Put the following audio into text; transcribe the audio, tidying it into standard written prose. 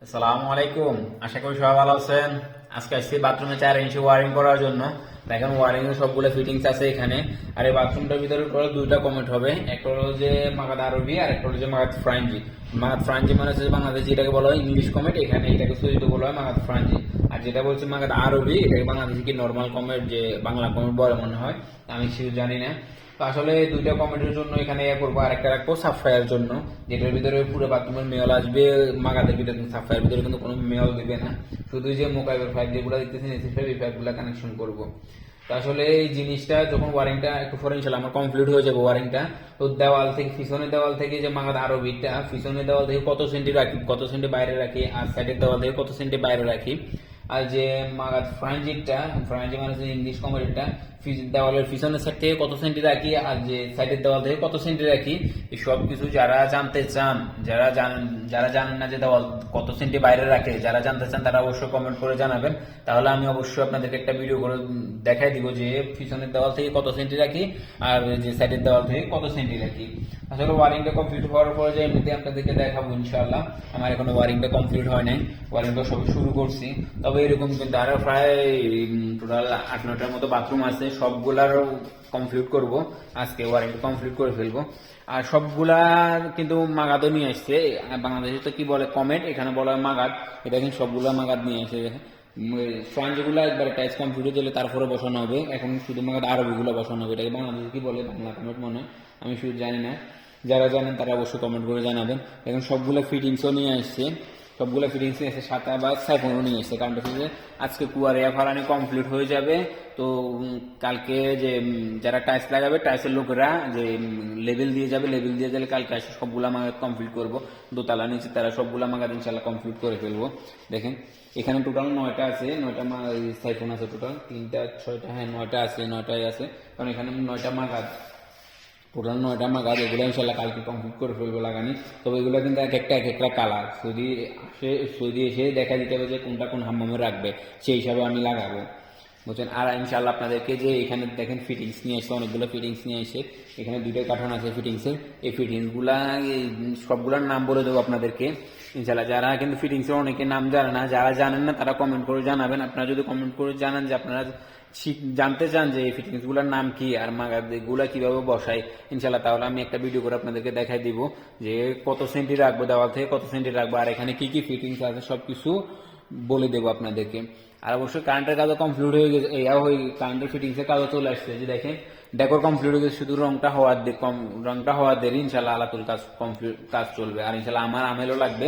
আসসালামু আলাইকুম, আশা করি সবাই ভালো আছেন। আজকে আসছি বাথরুমে 4 ইঞ্চি ওয়ারিং করার জন্য। দেখেন ওয়ারিং এর সবগুলো ফিটিংস আছে এখানে। আর এই বাথরুমটার ভিতরে টোটাল দুইটা কমেন্ট হবে, একটা হলো যে মাগাদ আরবি আর একটা হলো যে মাগাদ ফ্রাঞ্জি। মাগাদ ফ্রাঞ্জি মানে হচ্ছে বাংলাদেশে যেটাকে বলা হয় ইংলিশ কমেন্ট, এখানে এটাকে সৌদিতে বলা হয় মাগাদ ফ্রাঞ্জি। আর যেটা বলছে মাগাদ আরবি, এটাকে বাংলাদেশে কি নর্মাল কমেন্ট যে বাংলা কমেন্ট বলে মনে হয়, আমি সেটা জানি না। তো আসলে দুইটা কমেন্টের জন্য এখানে করবো, আর একটা রাখবো সাফায়ার জন্য, যেটার ভিতরে পুরো বাথরুমের মেয়ল আসবে। মাগাদের ভিতরে কিন্তু সাফায়ার ভিতরে কিন্তু কোনো মেয়ল দিবে না, শুধু যে মোকাইবের পাইপ যেগুলো দেখতেছেন এসি পাইপ, এই পাইপগুলো কানেকশন করবো। তো আসলে এই জিনিসটা যখন ওয়ারিংটা একটু পরে ইনশাল্লাহ আমার কমপ্লিট হয়ে যাবে ওয়ারিংটা, তো দেওয়াল থেকে পিছনের দেওয়াল থেকে যে মাগাদ আরবিটা, পিছনের দেওয়াল থেকে কত সেন্টি রাখি, কত সেন্টি বাইরে রাখি, আর সাইডের দেওয়াল থেকে কত সেন্টি বাইরে রাখি, আর যে মাগাদ ফ্রাঞ্জিটা, ফ্রাঞ্জি মানে ইংলিশ কমেডিটা, দেওয়ালের পিছনের সাইড থেকে কত সেন্টি রাখি, আর যে সাইডের দেওয়াল থেকে কত সেন্টি রাখি, এই সব কিছু যারা জানতে চান, যারা জানেন না যে দেওয়াল কত সেন্টি বাইরে রাখে, যারা জানতে চান তারা অবশ্যই কমেন্ট করে জানাবেন। তাহলে আমি অবশ্যই আপনাদেরকে একটা ভিডিও করে দেখাই দিব যে পিছনের দেওয়াল থেকে কত সেন্টি রাখি আর যে সাইডের দেওয়াল থেকে কত সেন্টি রাখি। আসলে ওয়ারিংটা কমপ্লিট হওয়ার পরে যে এমনিতে আপনাদেরকে দেখাবো ইনশাআল্লাহ। আমার এখনো ওয়ারিংটা কমপ্লিট হয় নাই, ওয়ারিংটা সবে শুরু করছি। তবে এরকম কিন্তু আরো প্রায় টোটাল 8-9টার মতো বাথরুম আছে, সবগুলার কমপ্লিট করব আজকে, ওয়ারিংটা কমপ্লিট করে ফেলবো। আর সবগুলার কিন্তু মাগাদও নিয়ে আসছে, বাংলাদেশে তো কি বলে কমেট, এখানে বলা হয় মাগাদ। এটা কিন্তু সবগুলা মাগাদ নিয়ে আসে। ফ্রাঞ্জগুলো একবারে টাইস কমপ্লিট দিলে তারপরে বসানো হবে, এখন শুধু মাগাদ আরবিগুলো বসানো হবে। এটাকে বাংলাদেশে কি বলে বাংলা কমেট মনে হয়, আমি শুধু জানি না। যারা জানেন তারা অবশ্যই কমেন্ট করে জানাবেন। এখন সবগুলো ফিটিংসও নিয়ে আসছে, সবগুলো ফিটিংস নিয়ে এসে সাথে আবার সাইফোনও নিয়ে এসছে। কারণ হচ্ছে যে আজকে কুয়ারিয়া ফালানি কমপ্লিট হয়ে যাবে, তো কালকে যে যারা টাইলস লাগাবে, টাইলসের লোকেরা যে লেভেল দিয়ে যাবে, লেভেল দিয়ে গেলে কালকে আসে সবগুলা মাগাদ কমপ্লিট করবো। দোতলা নিচে তারা সবগুলা মাগাদ ইনশাল্লাহ কমপ্লিট করে ফেলবো। দেখেন এখানে টোটাল 9টা আছে, 9টা সাইফোন আছে, টোটাল 3টা 6টা, হ্যাঁ 9টা আছে, 9টাই আছে। কারণ এখানে 9টা মাগাদ, টোটাল 9টা মাগাদ, এগুলো ইনশাল্লাহ কালকে কমপ্লিট করে ফেলবো লাগানি। তবে এগুলো কিন্তু এক একটা কালার, সৌদি এসে দেখা দিতে হবে যে কোনটা কোন হাম্মামে রাখবে, সেই হিসাবে আমি লাগাবো, বুঝছেন। আর ইনশাল্লাহ আপনাদেরকে যে এখানে দেখেন ফিটিংস নিয়ে এসে, অনেকগুলো ফিটিংস নিয়ে এসে, এখানে 2টা কার্টন আছে ফিটিংসের। এই ফিটিংসগুলা সবগুলোর নাম বলে দেবো আপনাদেরকে ইনশাল্লাহ। যারা কিন্তু ফিটিংসের অনেকে নাম জানে না, যারা জানেন না তারা কমেন্ট করে জানাবেন। আপনারা যদি কমেন্ট করে জানান যে আপনারা জানতে চান যে এই ফিটিংস গুলার নাম কি আর মাগাদ গুলা কিভাবে বসাই ইনশাল্লাহ, তাহলে আমি একটা ভিডিও করে আপনাদেরকে দেখাই দিব যে কত সেন্টি রাখবো, দেওয়াল থেকে কত সেন্টি রাখবো, আর এখানে কি কি ফিটিংস আছে সবকিছু বলে দেবো আপনাদেরকে। আর অবশ্যই কারেন্টের কাজও কমপ্লিট হয়ে গেছে, কারেন্টের ফিটিংস এর কাজও চলে আসছে। যে দেখেন ডেকোর কমপ্লিট হয়ে গেছে, শুধু রংটা হওয়ার দেরি, ইনশাল্লাহ আলাতুল কাজ কমপ্লিট, কাজ চলবে। আর ইনশাল্লাহ আমার আমেলও লাগবে,